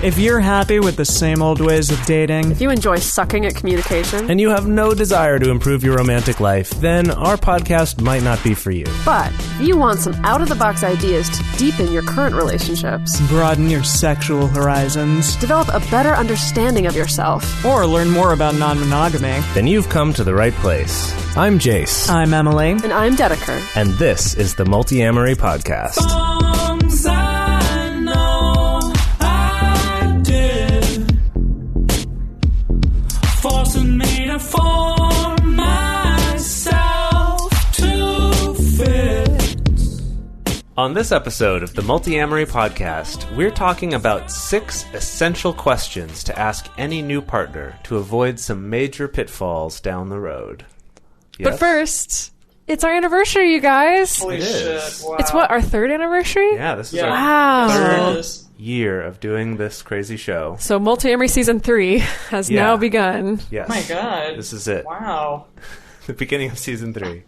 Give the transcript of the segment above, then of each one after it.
If you're happy with the same old ways of dating, If you enjoy sucking at communication, and you have no desire to improve your romantic life, then our podcast might not be for you. but if you want some out-of-the-box ideas to deepen your current relationships, broaden your sexual horizons, develop a better understanding of yourself, or learn more about non-monogamy, Then you've come to the right place. I'm Jase, I'm Emily. and I'm Dedeker. and this is the Multiamory podcast. Forcing me to form myself to fit. On this episode of the Multiamory podcast, we're talking about 6 essential questions to ask any new partner to avoid some major pitfalls down the road. But Yes? first, it's our anniversary, you guys. Holy It shit. is. Wow. It's what, our 3rd anniversary? Yeah, this is Yeah. our Wow. third Yes. year of doing this crazy show. So Multiamory Season 3 has Yeah. now begun. Yes. Oh my god. This is it. Wow. The beginning of season 3.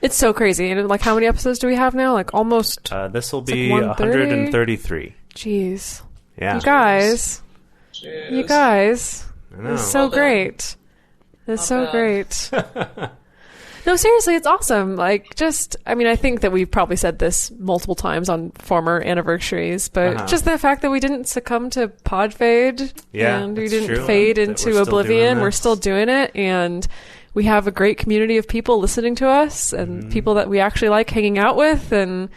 It's so crazy. And like, how many episodes do we have now? Like, almost... This will It's like be 130? 133. Jeez. Yeah. You guys. Jeez. You guys. I know. It's so Well done. great. It's Not so bad. great. No, seriously, it's awesome. Like, just, I mean, I think that we've probably said this multiple times on former anniversaries, but Uh-huh. just the fact that we didn't succumb to pod fade Yeah, and we that's didn't true. fade That we're into still doing oblivion, we're this. still doing it, and we have a great community of people listening to us and Mm-hmm. people that we actually like hanging out with, and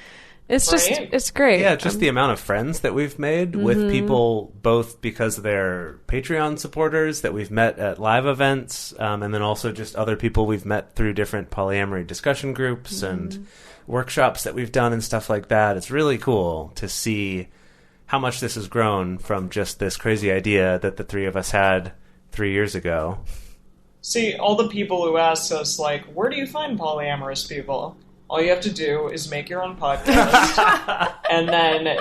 it's just, Right? it's great. Yeah, just the amount of friends that we've made Mm-hmm. with people, both because they're Patreon supporters that we've met at live events, and then also just other people we've met through different polyamory discussion groups Mm-hmm. and workshops that we've done and stuff like that. It's really cool to see how much this has grown from just this crazy idea that the three of us had 3 years ago. See, all the people who ask us, like, where do you find polyamorous people? All you have to do is make your own podcast and then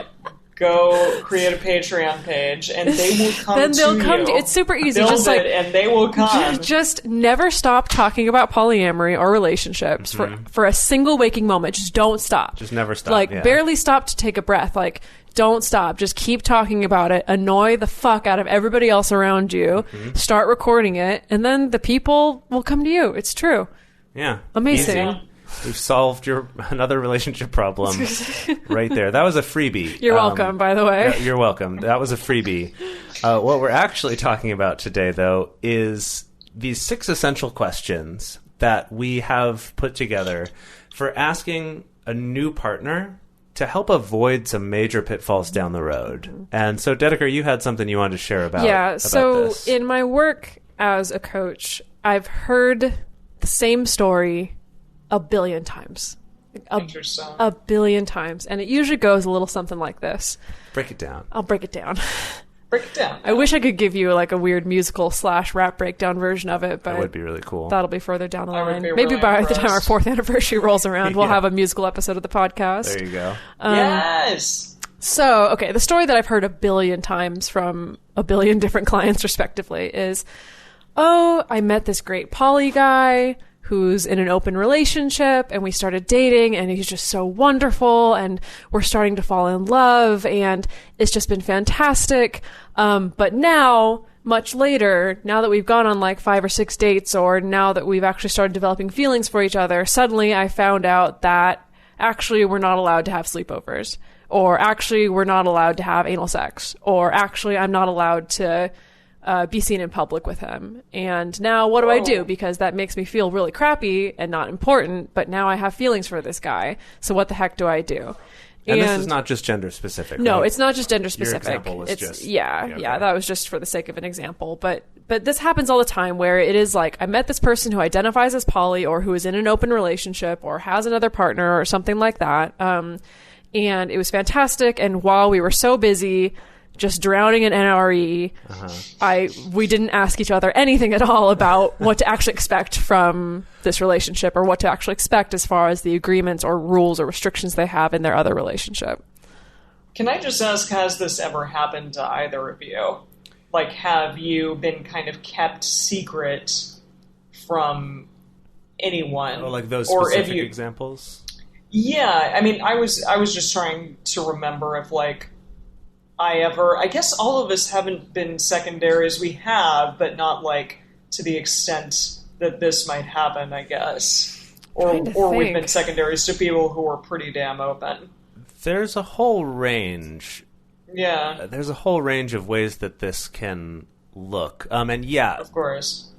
go create a Patreon page and they will come Then they'll to come you. to, it's super easy. Build Just it like, and they will come. just never stop talking about polyamory or relationships for a single waking moment. Just don't stop. Just never stop. Like, yeah. barely stop to take a breath. Like, don't stop. Just keep talking about it. Annoy the fuck out of everybody else around you. Mm-hmm. Start recording it, and then the people will come to you. It's true. Yeah. Amazing. Easy. We've solved another relationship problem right there. That was a freebie. You're welcome, by the way. Yeah, you're welcome. That was a freebie. What we're actually talking about today, though, is these 6 essential questions that we have put together for asking a new partner to help avoid some major pitfalls down the road. And so, Dedeker, you had something you wanted to share about So this. in my work as a coach, I've heard the same story a billion times. Interesting. A billion times. And it usually goes a little something like this. Break it down. I'll break it down. Break it down. I wish I could give you like a weird musical / rap breakdown version of it, but That would be really cool. that'll be further down the I would line. be Maybe really by the time our impressed. 4th anniversary rolls around, we'll Yeah. have a musical episode of the podcast. There you go. Yes. So, okay, the story that I've heard a billion times from a billion different clients respectively is, oh, I met this great poly guy who's in an open relationship and we started dating and he's just so wonderful and we're starting to fall in love and it's just been fantastic. But now, much later, now that we've gone on like 5 or 6 dates or now that we've actually started developing feelings for each other, suddenly I found out that actually we're not allowed to have sleepovers, or actually we're not allowed to have anal sex, or actually I'm not allowed to be seen in public with him. And now what do I do? Because that makes me feel really crappy and not important, but now I have feelings for this guy. So what the heck do I do? And this is not just gender specific. No, right? it's not just gender specific. example was It's just- yeah, yeah, yeah, okay. that was just for the sake of an example. But this happens all the time where it is like, I met this person who identifies as poly or who is in an open relationship or has another partner or something like that. And it was fantastic. And while we were so busy just drowning in NRE, we didn't ask each other anything at all about what to actually expect from this relationship or what to actually expect as far as the agreements or rules or restrictions they have in their other relationship. Can I just ask, has this ever happened to either of you? Like, have you been kind of kept secret from anyone? Oh, like those Or specific if you, examples? Yeah, I mean, I was just trying to remember if, like, I guess all of us haven't been secondaries. We have, but not like to the extent that this might happen, I guess. Or we've been secondaries to people who are pretty damn open. There's a whole range. Yeah. There's a whole range of ways that this can look. And yeah, of course.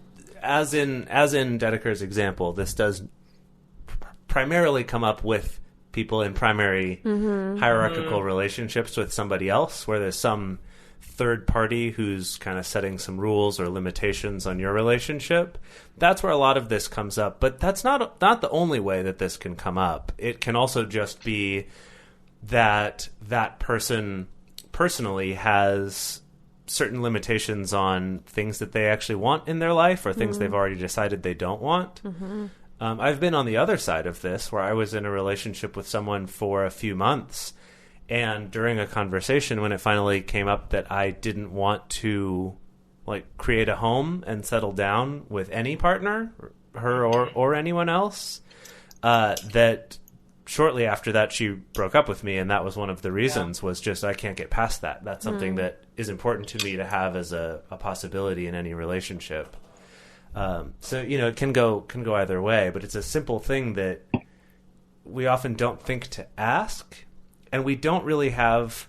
As in Dedeker's example, this does primarily come up with people in primary hierarchical relationships with somebody else, where there's some third party who's kind of setting some rules or limitations on your relationship. That's where a lot of this comes up. But that's not the only way that this can come up. It can also just be that person personally has certain limitations on things that they actually want in their life or things they've already decided they don't want. I've been on the other side of this, where I was in a relationship with someone for a few months, and during a conversation, when it finally came up that I didn't want to like create a home and settle down with any partner, her or anyone else, that shortly after that she broke up with me, and that was one of the reasons, was just I can't get past that. That's something that is important to me to have as a possibility in any relationship. So, it can go either way, but it's a simple thing that we often don't think to ask, and we don't really have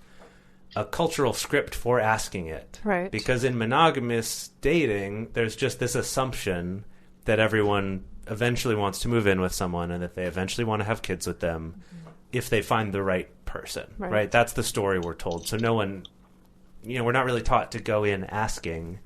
a cultural script for asking it. Right. Because in monogamous dating, there's just this assumption that everyone eventually wants to move in with someone and that they eventually want to have kids with them if they find the right person, right? That's the story we're told. So no one... we're not really taught to go in asking,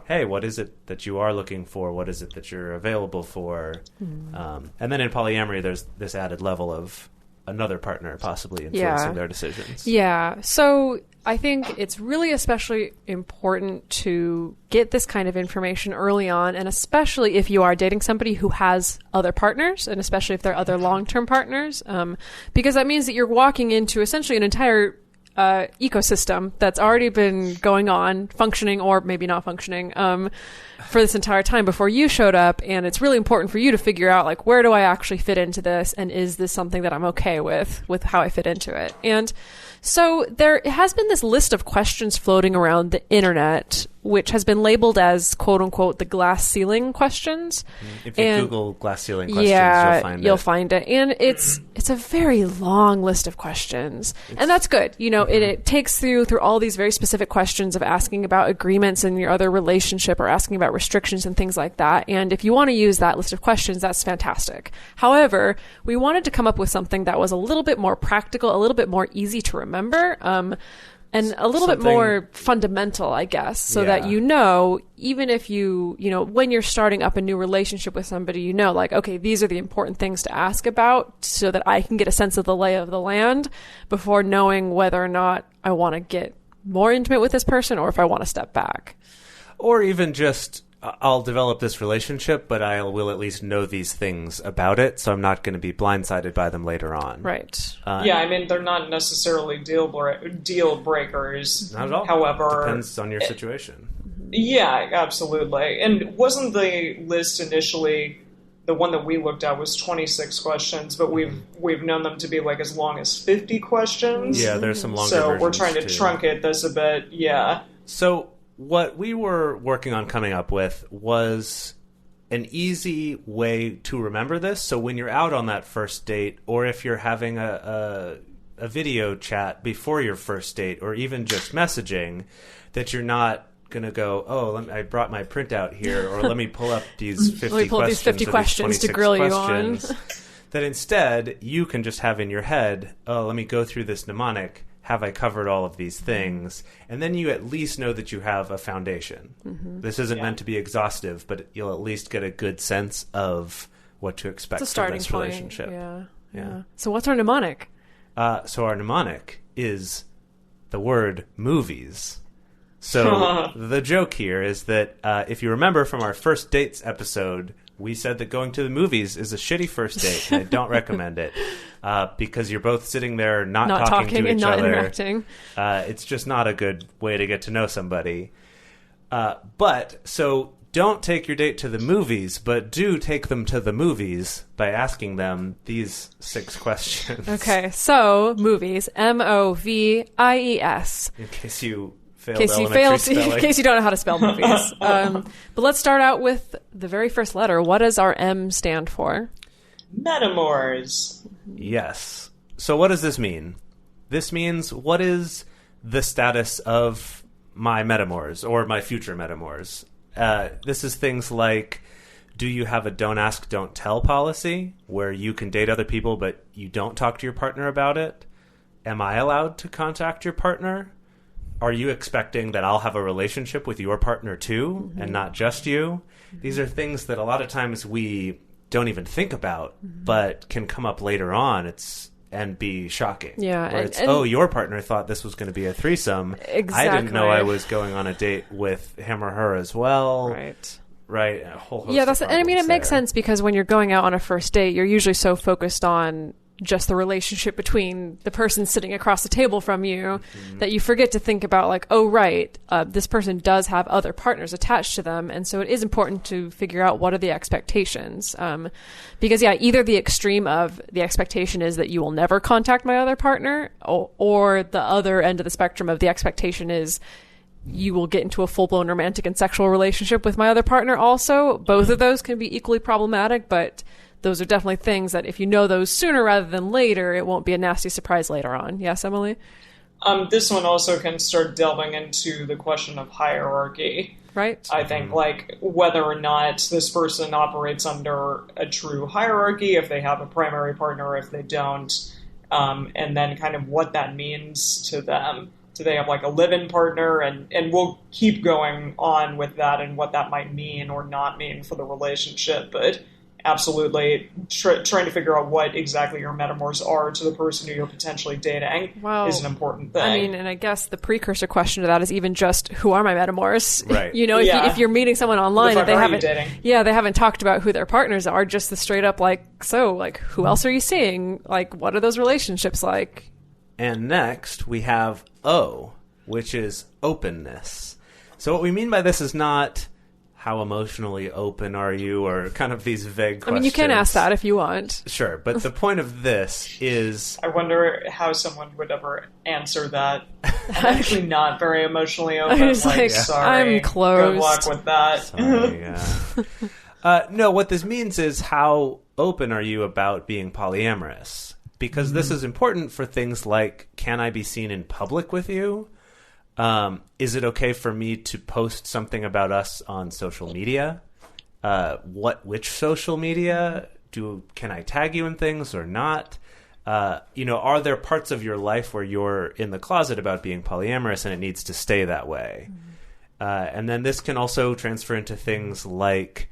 hey, what is it that you are looking for? What is it that you're available for? And then in polyamory, there's this added level of another partner possibly influencing their decisions. Yeah. So I think it's really especially important to get this kind of information early on, and especially if you are dating somebody who has other partners, and especially if they're other long-term partners, because that means that you're walking into essentially an entire ecosystem that's already been going on, functioning or maybe not functioning, for this entire time before you showed up. And it's really important for you to figure out, like, where do I actually fit into this? And is this something that I'm okay with how I fit into it? And so there has been this list of questions floating around the internet, which has been labeled as quote unquote the glass ceiling questions. If you Google glass ceiling questions, you'll find it. And it's a very long list of questions. And that's good. It takes through all these very specific questions of asking about agreements in your other relationship or asking about restrictions and things like that. And if you want to use that list of questions, that's fantastic. However, we wanted to come up with something that was a little bit more practical, a little bit more easy to remember, and a little bit more fundamental, I guess, so that even if when you're starting up a new relationship with somebody, like, okay, these are the important things to ask about so that I can get a sense of the lay of the land before knowing whether or not I want to get more intimate with this person or if I want to step back. Or even just, I'll develop this relationship, but I will at least know these things about it, so I'm not going to be blindsided by them later on. Right. They're not necessarily deal breakers. Not at all. However, depends on your situation. Yeah, absolutely. And wasn't the list initially, the one that we looked at was 26 questions, but we've known them to be like as long as 50 questions. Yeah, there's some longer versions. So we're trying to truncate this a bit. Yeah. So what we were working on coming up with was an easy way to remember this. So when you're out on that first date, or if you're having a video chat before your first date, or even just messaging, that you're not going to go, I brought my printout here, or let me pull up these 50 questions to grill you on. That instead, you can just have in your head, let me go through this mnemonic. Have I covered all of these things? And then you at least know that you have a foundation. Mm-hmm. This isn't meant to be exhaustive, but you'll at least get a good sense of what to expect from this relationship. Yeah. So what's our mnemonic? So our mnemonic is the word movies. So the joke here is that if you remember from our first dates episode, we said that going to the movies is a shitty first date, and I don't recommend it because you're both sitting there not talking to each other. Interacting. It's just not a good way to get to know somebody. But so don't take your date to the movies, but do take them to the movies by asking them these 6 questions. Okay, so movies, M.O.V.I.E.S. In case you failed In case you don't know how to spell movies. But let's start out with the very first letter. What does our M stand for? Metamors. Yes. So what does this mean? This means, what is the status of my metamors or my future metamors? This is things like, do you have a don't ask, don't tell policy where you can date other people but you don't talk to your partner about it? Am I allowed to contact your partner? Are you expecting that I'll have a relationship with your partner too, and not just you? These are things that a lot of times we don't even think about, but can come up later on. And be shocking. Yeah. Where it's, your partner thought this was going to be a threesome. Exactly. I didn't know I was going on a date with him or her as well. Right. A whole host of and I mean, it makes there. sense because when you're going out on a first date, you're usually so focused on just the relationship between the person sitting across the table from you that you forget to think about like, this person does have other partners attached to them. And so it is important to figure out what are the expectations. Because either the extreme of the expectation is that you will never contact my other partner or the other end of the spectrum of the expectation is you will get into a full-blown romantic and sexual relationship with my other partner also. Both of those can be equally problematic, but those are definitely things that if you know those sooner rather than later, it won't be a nasty surprise later on. Yes, Emily? This one also can start delving into the question of hierarchy. Right. I think, like, whether or not this person operates under a true hierarchy, if they have a primary partner, if they don't, and then kind of what that means to them. Do they have, like, a live-in partner? And we'll keep going on with that and what that might mean or not mean for the relationship, but absolutely trying to figure out what exactly your metamors are to the person who you're potentially dating is an important thing. I mean, and I guess the precursor question to that is even just who are my metamors? Right. If you're meeting someone online and they haven't talked about who their partners are, just the straight up who else are you seeing? Like, what are those relationships like? And next we have O, which is openness. So what we mean by this is not how emotionally open are you, or kind of these vague questions. I mean, you can ask that if you want. Sure, but the point of this is... I wonder how someone would ever answer that. I'm actually not very emotionally open. Sorry, I'm closed. Good luck with that. Sorry, no, what this means is how open are you about being polyamorous? Because this is important for things like, can I be seen in public with you? Is it okay for me to post something about us on social media? Which social media? Can I tag you in things or not? Are there parts of your life where you're in the closet about being polyamorous and it needs to stay that way? And then this can also transfer into things like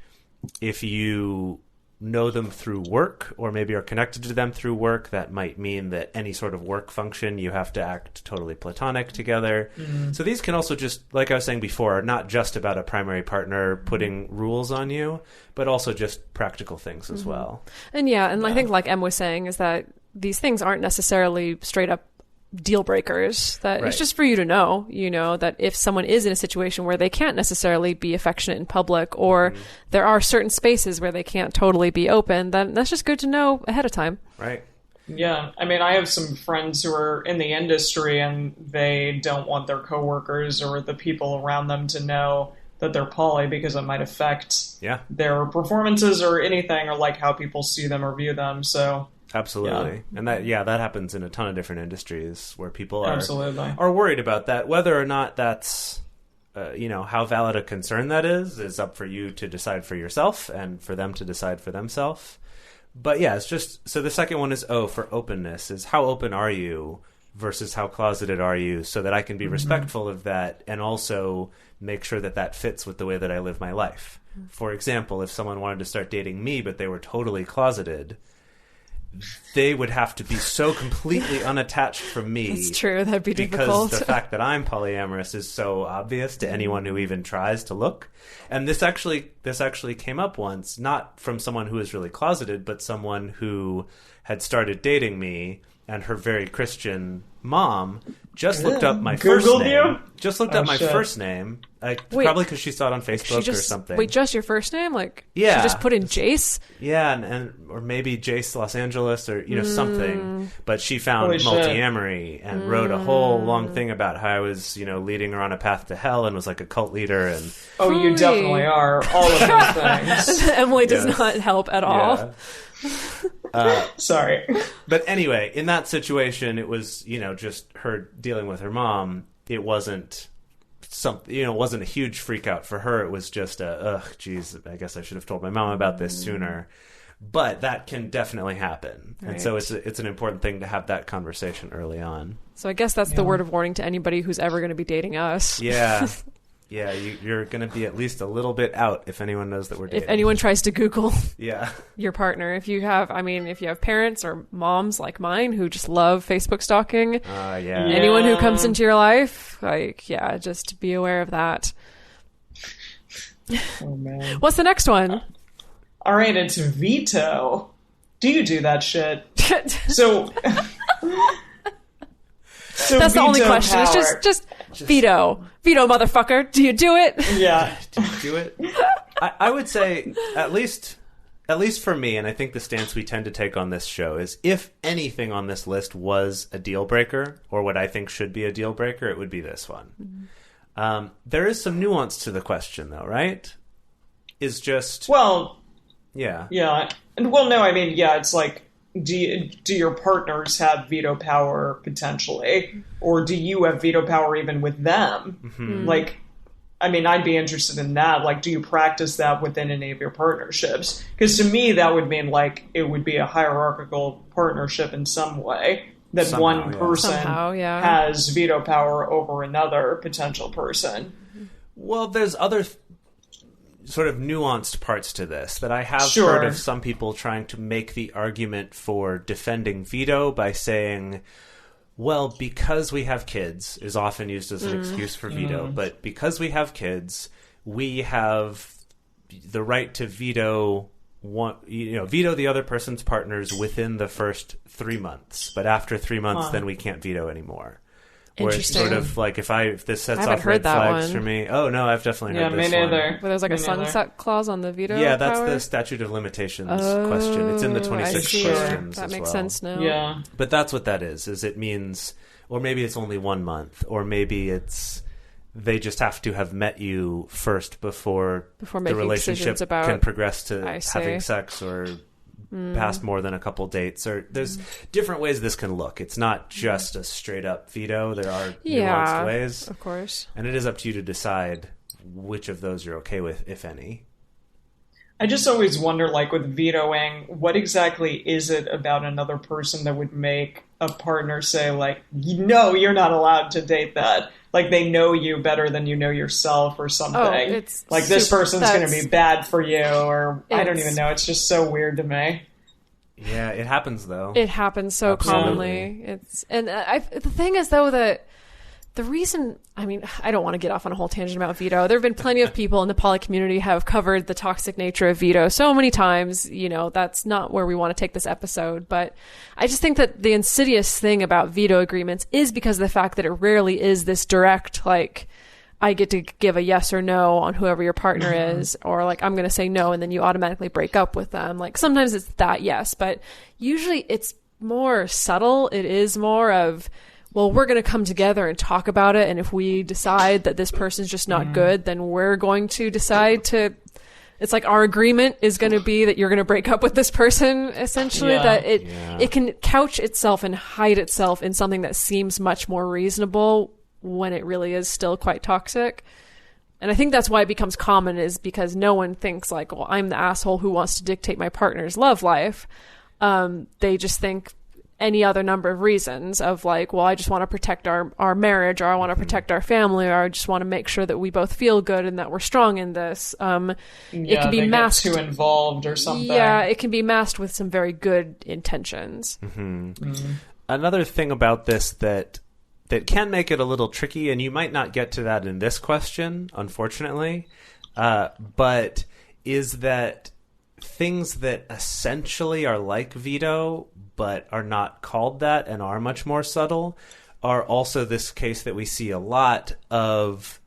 if you know them through work or maybe are connected to them through work, that might mean that any sort of work function you have to act totally platonic together. So these can also just, like I was saying before, are not just about a primary partner putting rules on you, but also just practical things as well. And I think like Em was saying is that these things aren't necessarily straight up deal breakers, that it's just for you to know, that if someone is in a situation where they can't necessarily be affectionate in public, or there are certain spaces where they can't totally be open, then that's just good to know ahead of time. Right. Yeah. I mean, I have some friends who are in the industry and they don't want their coworkers or the people around them to know that they're poly because it might affect their performances or anything, or like how people see them or view them. So absolutely. And that happens in a ton of different industries where people are worried about that. Whether or not that's how valid a concern that is up for you to decide for yourself and for them to decide for themselves. But it's just, so the second one is O for openness, is how open are you versus how closeted are you, so that I can be respectful of that and also make sure that that fits with the way that I live my life. For example, if someone wanted to start dating me but they were totally closeted, they would have to be so completely unattached from me. That's true. That'd be difficult. Because the fact that I'm polyamorous is so obvious to anyone who even tries to look. And this actually came up once, not from someone who is really closeted, but someone who had started dating me, and her very Christian mom just looked up my first name. Just looked up my first name Wait, probably because she saw it on Facebook or something. Wait, just your first name? Like, Yeah. she just put in Jase? Yeah, and or maybe Jase Los Angeles or something. But she found Holy shit. Multiamory and wrote a whole long thing about how I was leading her on a path to hell and was like a cult leader and Oh, you definitely are. All of those things. Emily does Yes. not help at all. Yeah. Sorry. But anyway, in that situation, it was just her dealing with her mom. It wasn't something, it wasn't a huge freak out for her. It was just geez, I guess I should have told my mom about this sooner. But that can definitely happen. Right. And so it's an important thing to have that conversation early on. So I guess that's the word of warning to anybody who's ever going to be dating us. Yeah. Yeah, you're going to be at least a little bit out if anyone knows that we're dating. If anyone tries to Google Yeah. your partner, if you have parents or moms like mine who just love Facebook stalking, Yeah. anyone who comes into your life, just be aware of that. Oh, man. What's the next one? All right, it's veto. Do you do that shit? So That's the only veto question. power. It's just veto. Veto, motherfucker. Do you do it? Yeah. Did you do it? I would say, at least for me, and I think the stance we tend to take on this show is if anything on this list was a deal breaker, or what I think should be a deal breaker, it would be this one. There is some nuance to the question, though, right? Is just... Well, yeah. yeah. And well, no, I mean, yeah, it's like, do your partners have veto power potentially? Or do you have veto power even with them? Mm-hmm. Like, I mean, I'd be interested in that. Like, do you practice that within any of your partnerships? Because to me, that would mean, like, it would be a hierarchical partnership in some way. That Somehow, one yeah. person Somehow, yeah. has veto power over another potential person. Well, there's other sort of nuanced parts to this that I have Sure. heard of some people trying to make the argument for defending veto by saying, well, because we have kids is often used as an excuse for veto, but because we have kids, we have the right to veto veto the other person's partners within the first 3 months, but after 3 months, then we can't veto anymore. Where it's Interesting. sort of like if this sets I haven't off heard red that flags one. for me. Oh no, I've definitely Yeah, heard me this one. neither. Where there's like a Me neither. sunset clause on the veto Yeah, that's power? the statute of limitations question. It's in the I 26 see. questions. That as makes well. sense now. Yeah. But that's what that is it means, or maybe it's only 1 month, or maybe it's they just have to have met you first before the making relationship decisions about- can progress to I see. having sex or past more than a couple dates. Or there's different ways this can look. It's not just a straight up veto. There are nuanced ways. Of course. And it is up to you to decide which of those you're okay with, if any. I just always wonder, like, with vetoing, what exactly is it about another person that would make a partner say, like, no, you're not allowed to date that? Like, they know you better than you know yourself or something. Oh, it's like, this super- person's going to that's- be bad for you, or I don't It's- even know. It's just so weird to me. Yeah, it happens though. It happens so Absolutely. commonly. The thing is, though, that the reason, I mean, I don't want to get off on a whole tangent about veto. There have been plenty of people in the poly community have covered the toxic nature of veto so many times. That's not where we want to take this episode. But I just think that the insidious thing about veto agreements is because of the fact that it rarely is this direct, like, I get to give a yes or no on whoever your partner is, or like, I'm going to say no and then you automatically break up with them. Like, sometimes it's that yes, but usually it's more subtle. It is more of, well, we're going to come together and talk about it. And if we decide that this person's just not good, then we're going to decide to, it's like our agreement is going to be that you're going to break up with this person, essentially. Yeah. That it can couch itself and hide itself in something that seems much more reasonable when it really is still quite toxic. And I think that's why it becomes common, is because no one thinks like, well, I'm the asshole who wants to dictate my partner's love life. They just think any other number of reasons of like, well, I just want to protect our marriage, or I want to protect our family, or I just want to make sure that we both feel good and that we're strong in this. It can be they masked. get too involved or something. Yeah, it can be masked with some very good intentions. Another thing about this that can make it a little tricky, and you might not get to that in this question, unfortunately, but is that things that essentially are like veto but are not called that and are much more subtle are also this case that we see a lot of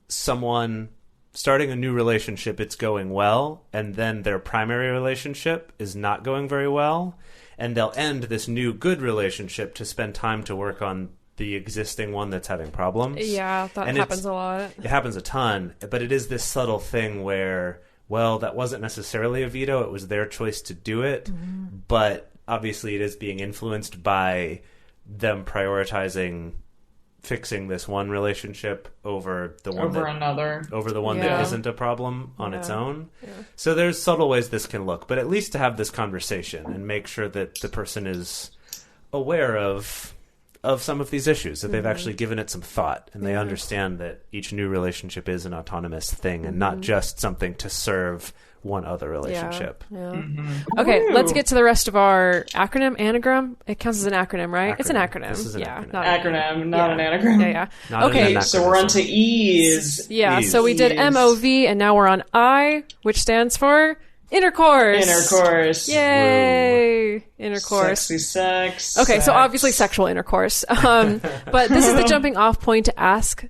someone starting a new relationship, it's going well, and then their primary relationship is not going very well, and they'll end this new good relationship to spend time to work on the existing one that's having problems. Yeah, that happens a lot. It happens a ton, but it is this subtle thing where, well, that wasn't necessarily a veto, it was their choice to do it, but obviously it is being influenced by them prioritizing fixing this one relationship over the one that isn't a problem on its own. Yeah. So there's subtle ways this can look, but at least to have this conversation and make sure that the person is aware of some of these issues, that they've actually given it some thought, and they understand that each new relationship is an autonomous thing and not just something to serve one other relationship. Yeah. Okay, let's get to the rest of our acronym, anagram. It counts as an acronym, right? It's an acronym. This is an acronym. Not an anagram. Yeah. Okay, so we're on to E's. Yeah, so we did M.O.V.I.E, and now we're on I, which stands for intercourse. Intercourse. Yay! Woo. Intercourse. Sexy sex. Okay, so obviously sexual intercourse. But this is the jumping off point to ask,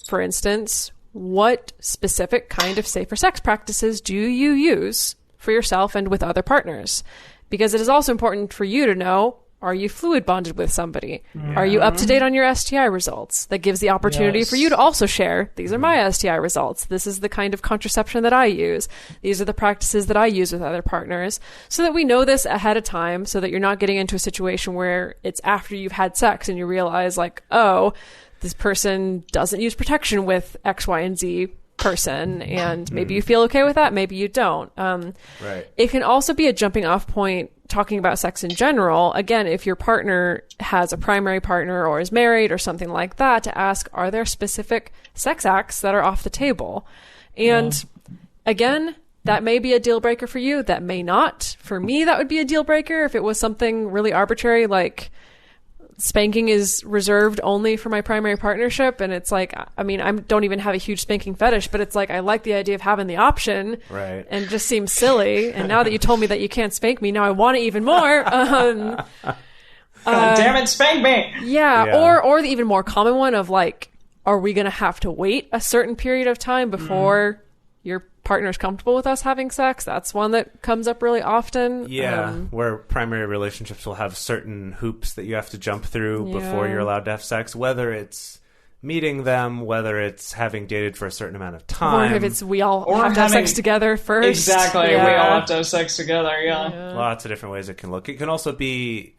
for instance, what specific kind of safer sex practices do you use for yourself and with other partners? Because it is also important for you to know, are you fluid bonded with somebody? Yeah. Are you up to date on your STI results? That gives the opportunity for you to also share, these are my STI results. This is the kind of contraception that I use. These are the practices that I use with other partners. So that we know this ahead of time, so that you're not getting into a situation where it's after you've had sex and you realize like, oh, this person doesn't use protection with X, Y, and Z person, and maybe you feel okay with that, maybe you don't. Right. It can also be a jumping off point talking about sex in general. Again, if your partner has a primary partner or is married or something like that, to ask, are there specific sex acts that are off the table? And again, that may be a deal breaker for you, that may not. For me, that would be a deal breaker if it was something really arbitrary, like spanking is reserved only for my primary partnership, and it's like, I mean, I don't even have a huge spanking fetish, but it's like I like the idea of having the option, right? And it just seems silly. And now that you told me that you can't spank me, now I want it even more. God damn it, spank me! Yeah. Or the even more common one of like, are we going to have to wait a certain period of time before your partner's comfortable with us having sex? That's one that comes up really often. Yeah, where primary relationships will have certain hoops that you have to jump through before you're allowed to have sex, whether it's meeting them, whether it's having dated for a certain amount of time. Or if it's we all have to have sex together first. Exactly, we all have to have sex together, Lots of different ways it can look. It can also be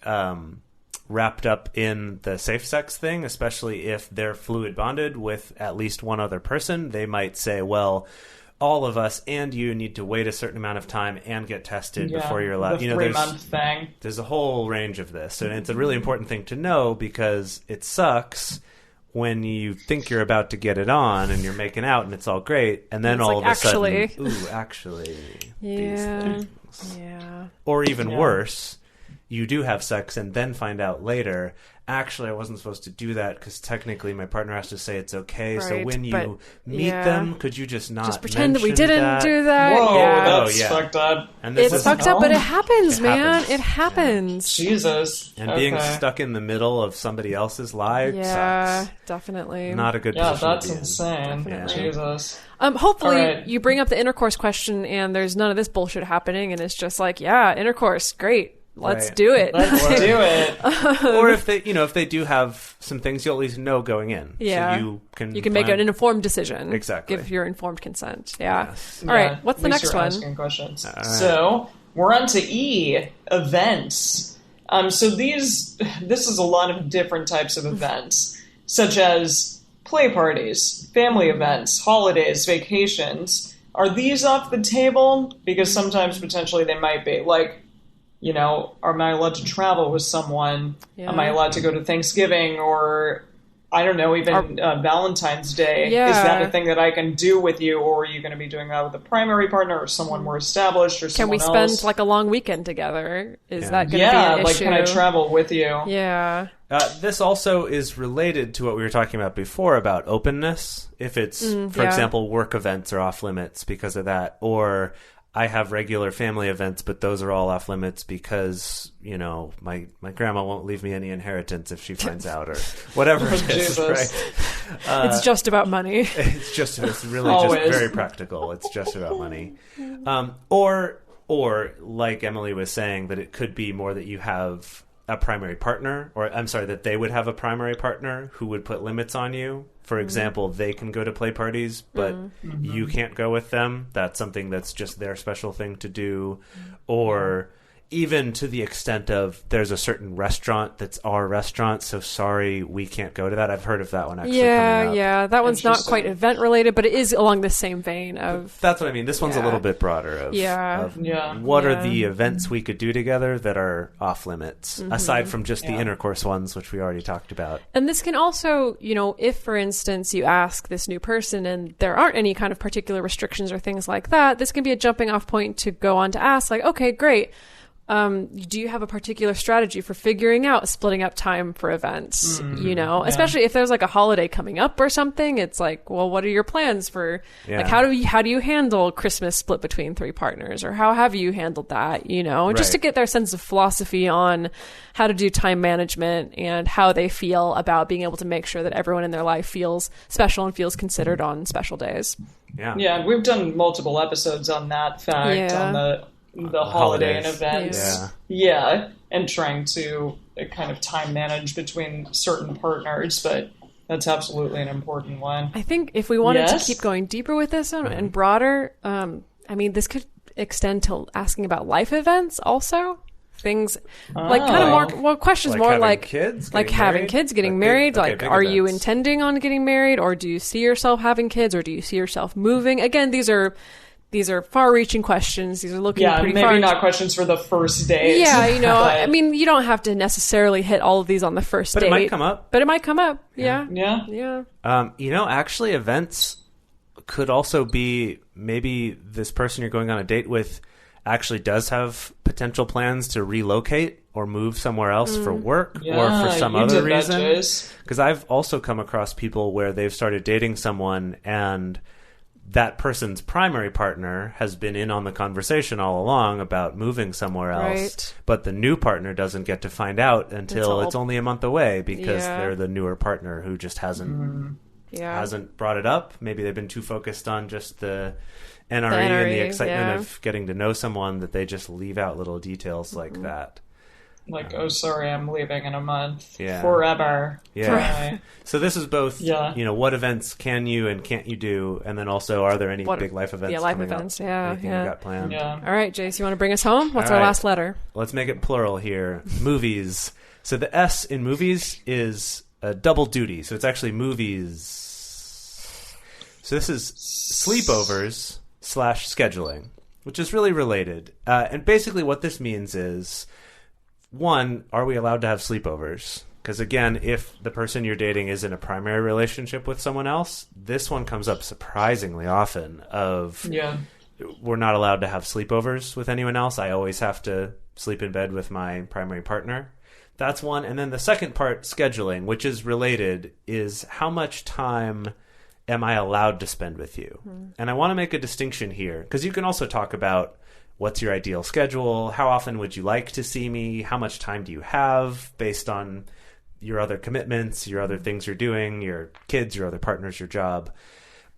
wrapped up in the safe sex thing, especially if they're fluid bonded with at least one other person. They might say, well, all of us and you need to wait a certain amount of time and get tested before you're allowed. The 3-month thing. There's a whole range of this, and it's a really important thing to know, because it sucks when you think you're about to get it on and you're making out and it's all great, and then all of a sudden, actually, these things. Yeah. Or even worse, you do have sex and then find out later, actually, I wasn't supposed to do that because technically my partner has to say it's okay. Right, so when you meet them, could you just not pretend that we didn't do that? Whoa, that's fucked up. And it's fucked up, but it happens, man. It happens. Yeah. Jesus. And being stuck in the middle of somebody else's life sucks. Definitely. Not a good position to be in. Yeah, that's insane. Jesus. Hopefully you bring up the intercourse question and there's none of this bullshit happening, and it's just like, intercourse, great. Let's do it. Let's do it. Or if they do have some things, you'll at least know going in. Yeah. So you can make an informed decision. Exactly. Give your informed consent. Yeah. Yes. All right. What's the next one? Asking questions. Right. So we're on to E, events. So this is a lot of different types of events, such as play parties, family events, holidays, vacations. Are these off the table? Because sometimes potentially they might be. Like, am I allowed to travel with someone? Yeah. Am I allowed to go to Thanksgiving or, I don't know, even Valentine's Day? Yeah. Is that a thing that I can do with you, or are you going to be doing that with a primary partner or someone more established or someone else? Can we spend like a long weekend together? Is that going to be an issue? Can I travel with you? Yeah. This also is related to what we were talking about before about openness. If it's, for example, work events are off limits because of that, or I have regular family events, but those are all off limits because, my grandma won't leave me any inheritance if she finds out or whatever it is, right? It's just about money. It's really just very practical. It's just about money. Or like Emily was saying, that it could be more that you have a primary partner, or I'm sorry, that they would have a primary partner who would put limits on you. For example, they can go to play parties, but you can't go with them. That's something that's just their special thing to do. Or even to the extent of there's a certain restaurant that's our restaurant, so sorry, we can't go to that. I've heard of that one actually coming up. Yeah, that one's not quite event related, but it is along the same vein of... That's what I mean. This one's a little bit broader of what are the events we could do together that are off limits, aside from just the intercourse ones, which we already talked about. And this can also, if, for instance, you ask this new person and there aren't any kind of particular restrictions or things like that, this can be a jumping off point to go on to ask, like, okay, great. Do you have a particular strategy for figuring out splitting up time for events? Especially if there's like a holiday coming up or something, it's like, well, what are your plans for like, how do you handle Christmas split between 3 partners, or how have you handled that? Just to get their sense of philosophy on how to do time management and how they feel about being able to make sure that everyone in their life feels special and feels considered on special days. Yeah, we've done multiple episodes on that fact, on the holiday and events. And trying to kind of time manage between certain partners, but that's absolutely an important one. I think if we wanted to keep going deeper with this and broader, this could extend to asking about life events also. Things like kind of more questions, like more like kids, like having kids, getting married. Like, are you intending on getting married, or do you see yourself having kids, or do you see yourself moving? Again, these are far-reaching questions. These are looking pretty far. Maybe not questions for the first date. Yeah, you don't have to necessarily hit all of these on the first date. But it might come up. Yeah. Actually, events could also be maybe this person you're going on a date with actually does have potential plans to relocate or move somewhere else for work or for some other reason. Because I've also come across people where they've started dating someone and that person's primary partner has been in on the conversation all along about moving somewhere else, but the new partner doesn't get to find out until it's only a month away because they're the newer partner who just hasn't brought it up. Maybe they've been too focused on just the NRE and the excitement of getting to know someone that they just leave out little details like that. Like, oh, sorry, I'm leaving in a month. Forever. Yeah. So this is both, what events can you and can't you do? And then also, are there any big life events? Life events. Anything you got planned? Yeah. All right, Jase, you want to bring us home? What's our last letter? Let's make it plural here. Movies. So the S in movies is a double duty. So it's actually movies. So this is sleepovers / scheduling, which is really related. And basically what this means is, one, are we allowed to have sleepovers? Because again, if the person you're dating is in a primary relationship with someone else, this one comes up surprisingly often we're not allowed to have sleepovers with anyone else. I always have to sleep in bed with my primary partner. That's one. And then the second part, scheduling, which is related, is how much time am I allowed to spend with you? And I want to make a distinction here, because you can also talk about what's your ideal schedule? How often would you like to see me? How much time do you have based on your other commitments, your other things you're doing, your kids, your other partners, your job?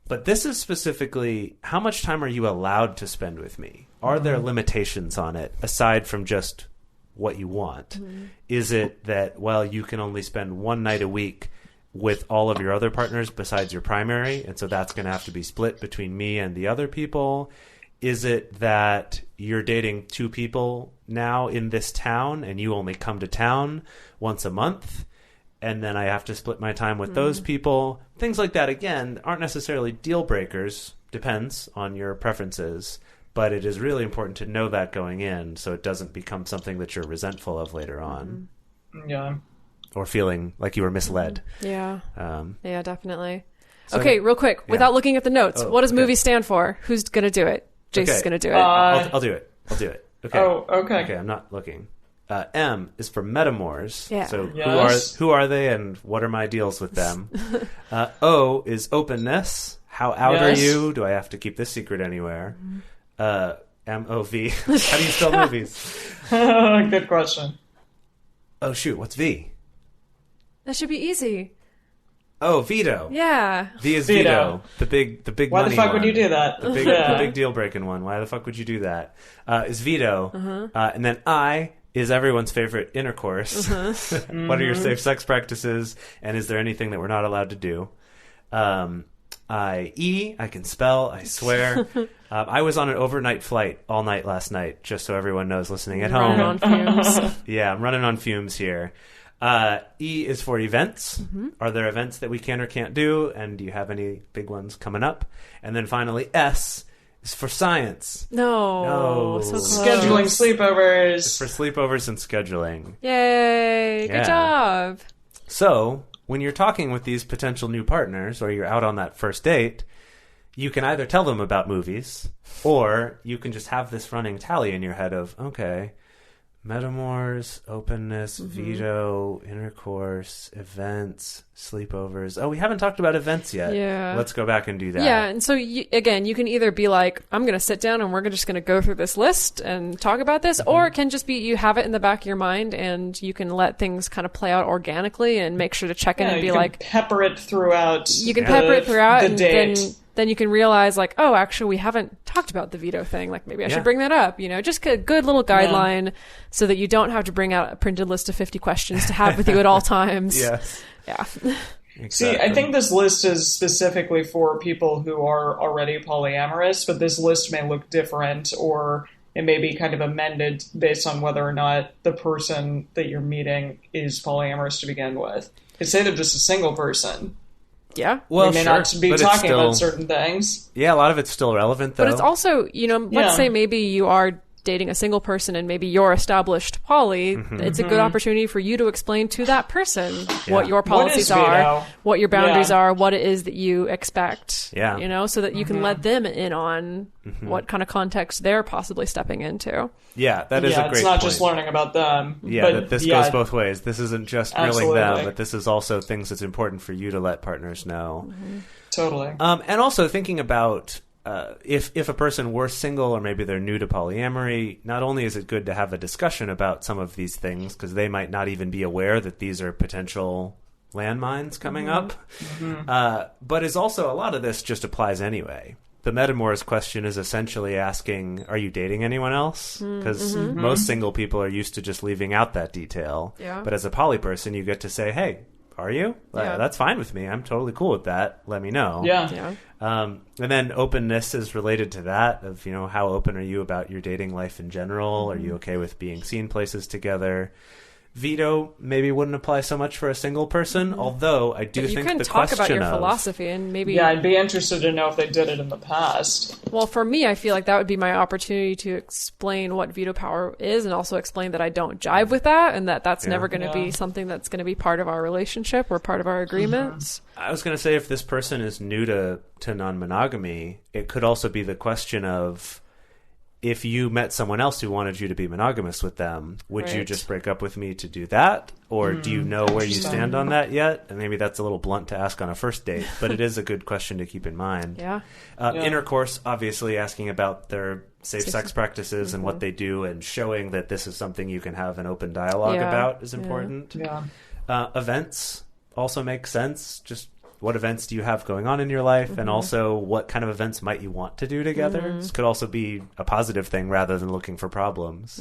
But this is specifically, how much time are you allowed to spend with me? Are there limitations on it aside from just what you want? Is it that, well, you can only spend one night a week with all of your other partners besides your primary, and so that's going to have to be split between me and the other people? Is it that you're dating 2 people now in this town and you only come to town once a month, and then I have to split my time with those people? Things like that, again, aren't necessarily deal breakers. Depends on your preferences. But it is really important to know that going in so it doesn't become something that you're resentful of later on. Yeah. Or feeling like you were misled. Yeah. Yeah, definitely. So, okay, real quick, without looking at the notes, what does movie stand for? Who's going to do it? Jase is going to do it. I'll do it. Okay. Oh, okay. Okay, I'm not looking. M is for metamors. Yeah. So who are they and what are my deals with them? O is openness. How out are you? Do I have to keep this secret anywhere? M.O.V.I.E. How do you spell movies? Good question. Oh, shoot. What's V? That should be easy. Oh, veto. Yeah. V is Veto. veto. The big Why money the fuck one. would you do that? The big deal breaking one. Why the fuck would you do that? Is veto. And then I is everyone's favorite intercourse. What are your safe sex practices? And is there anything that we're not allowed to do? I can spell, I swear. I was on an overnight flight all night last night, just so everyone knows listening at home. Running on fumes. Yeah, I'm running on fumes here. E is for events. Are there events that we can or can't do? And do you have any big ones coming up? And then finally, S is for science. No. So close. Scheduling sleepovers. It's for sleepovers and scheduling. Yay. Yeah. Good job. So, when you're talking with these potential new partners, or you're out on that first date, you can either tell them about movies, or you can just have this running tally in your head of, okay, metamors, openness, veto, intercourse, events, sleepovers. Oh, we haven't talked about events yet. Yeah. Let's go back and do that. Yeah, and so again, you can either be like, I'm going to sit down and we're just going to go through this list and talk about this, or it can just be you have it in the back of your mind and you can let things kind of play out organically and make sure to check in and be you can like, pepper it throughout. you can pepper it throughout, the and date. then you can realize like, oh, actually, we haven't talked about the veto thing. Like maybe I should bring that up. Just a good little guideline so that you don't have to bring out a printed list of 50 questions to have with you at all times. Yes. Yeah. Exactly. See, I think this list is specifically for people who are already polyamorous, but this list may look different, or it may be kind of amended based on whether or not the person that you're meeting is polyamorous to begin with. Could say they're just a single person. Yeah. Well, we may sure, not be but it's talking still, about certain things. Yeah, a lot of it's still relevant, though. But it's also, let's say maybe you are dating a single person and maybe you're established poly. It's a good opportunity for you to explain to that person what your policies are, what your boundaries are, what it is that you expect. Yeah. So that you can let them in on what kind of context they're possibly stepping into. Yeah, that is a great point. It's not just learning about them. Yeah, but that this goes both ways. This isn't just grilling them, but this is also things that's important for you to let partners know. Totally. And also thinking about if a person were single or maybe they're new to polyamory, not only is it good to have a discussion about some of these things, because they might not even be aware that these are potential landmines coming up, but is also a lot of this just applies anyway. The metamors question is essentially asking, are you dating anyone else? Because most single people are used to just leaving out that detail. Yeah. But as a poly person, you get to say, hey, are you? That's fine with me. I'm totally cool with that. Let me know. Yeah. And then openness is related to that of, how open are you about your dating life in general? Are you okay with being seen places together? Veto maybe wouldn't apply so much for a single person, although I do think the question of... You can talk about your philosophy and maybe... Yeah, I'd be interested to know if they did it in the past. Well, for me, I feel like that would be my opportunity to explain what veto power is and also explain that I don't jive with that and that's never going to be something that's going to be part of our relationship or part of our agreements. I was going to say, if this person is new to non-monogamy, it could also be the question of, if you met someone else who wanted you to be monogamous with them, would you just break up with me to do that? Or do you know where you stand on that yet? And maybe that's a little blunt to ask on a first date, but it is a good question to keep in mind. Intercourse, obviously asking about their safe sex practices and what they do, and showing that this is something you can have an open dialogue about is important. Events also make sense. Just what events do you have going on in your life, and also what kind of events might you want to do together? This could also be a positive thing rather than looking for problems.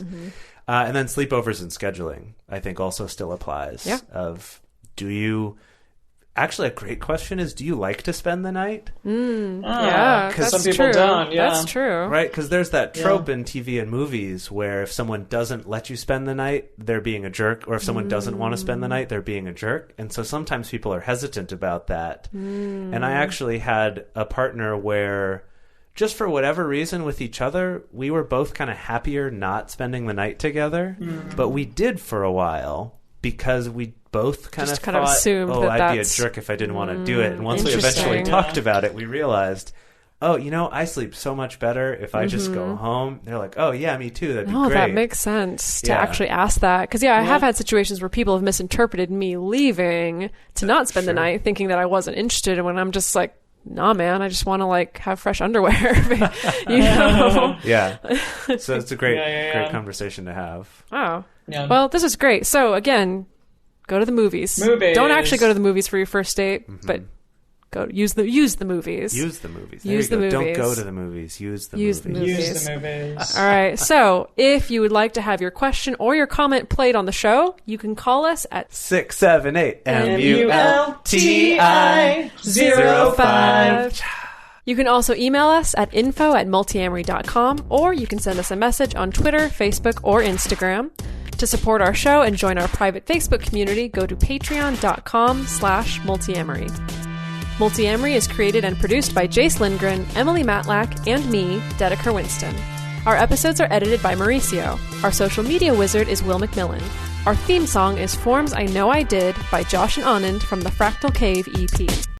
And then sleepovers and scheduling, I think, also still applies. Of, do you... Actually, a great question is, do you like to spend the night? Because some people don't. That's true. Right, because there's that trope in TV and movies where if someone doesn't let you spend the night, they're being a jerk, or if someone doesn't want to spend the night, they're being a jerk. And so sometimes people are hesitant about that. And I actually had a partner where, just for whatever reason with each other, we were both kind of happier not spending the night together, but we did for a while, because we both kind of assumed that I'd be a jerk if I didn't want to do it. And once we eventually talked about it, we realized, I sleep so much better if I just go home. They're like, oh, yeah, me too. That'd be great. That makes sense to actually ask that. Because, I have had situations where people have misinterpreted me leaving to not spend the night, thinking that I wasn't interested. And when I'm just like, nah, man, I just want to like have fresh underwear. You know? Yeah. So it's a great, Yeah. great conversation to have. Oh. Yeah. Well, this is great. So again, go to the movies. Don't actually go to the movies for your first date, but go use the movies. Use the movies. There Use you the go. movies. Don't go to the movies. Use the Use the movies. movies. Use the movies. All right. So if you would like to have your question or your comment played on the show, you can call us at 678 MULTI 05. You can also email us at info@multiamory.com, or you can send us a message on Twitter, Facebook, or Instagram. To support our show and join our private Facebook community, go to patreon.com/multiamory. Multiamory is created and produced by Jase Lindgren, Emily Matlack, and me, Dedeker Winston. Our episodes are edited by Mauricio. Our social media wizard is Will McMillan. Our theme song is Forms I Know I Did by Josh and Anand from the Fractal Cave EP.